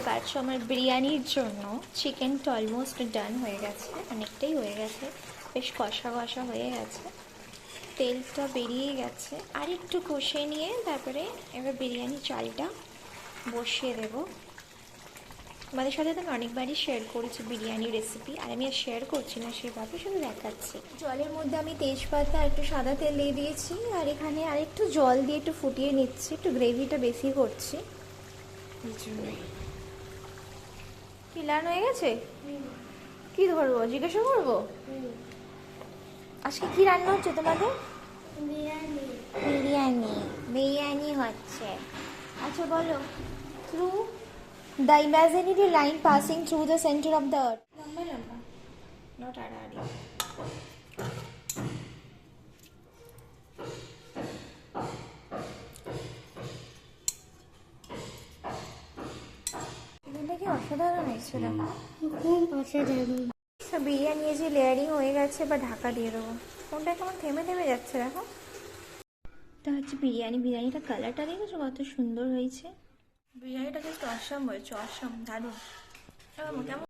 পারছো আমার বিরিয়ানির জন্য চিকেনটা অলমোস্ট ডান হয়ে গেছে, অনেকটাই হয়ে গেছে, বেশ কষা কষা হয়ে গেছে, তেলটা বেরিয়ে গেছে। আর একটু কষে নিয়ে তারপরে এবার বিরিয়ানি চালটা বসিয়ে দেবো। আমাদের সাথে তো আমি অনেকবারই শেয়ার করেছি বিরিয়ানি রেসিপি, আর আমি আর শেয়ার করছি না সেভাবে, শুধু দেখাচ্ছি। জলের মধ্যে আমি তেজপাতা আর একটু সাদা তেল দিয়ে দিয়েছি, আর এখানে আর একটু জল দিয়ে একটু ফুটিয়ে নিচ্ছি, একটু গ্রেভিটা বেশি করছি এই জন্যই। কি লাল হয়ে গেছে? কি ধরবো, জিজ্ঞাসা করবো? আজকে কি রান্না হচ্ছে তোমাদের? বিরিয়ানি। বিরিয়ানি। বিরিয়ানি হচ্ছে। আচ্ছা বলো, through the imaginary line passing through the centre of the earth. লম্বা লম্বা, নট আড়াআড়ি। এটা কি অসাধারণ হয়েছে, দেখো। খুব অসাধারণ। বিরিয়ানি যে লেয়ারিং হয়ে গেছে, বা ঢাকা দিয়ে দেবো। ফোনটা কেমন থেমে থেমে যাচ্ছে, দেখো। এটা হচ্ছে বিরিয়ানি। বিরিয়ানিটা কালারটা দেখেছো কত সুন্দর হয়েছে। বিরিয়ানিটা জাস্ট অসাম হয়েছে, অসাম, দারুণ। কেমন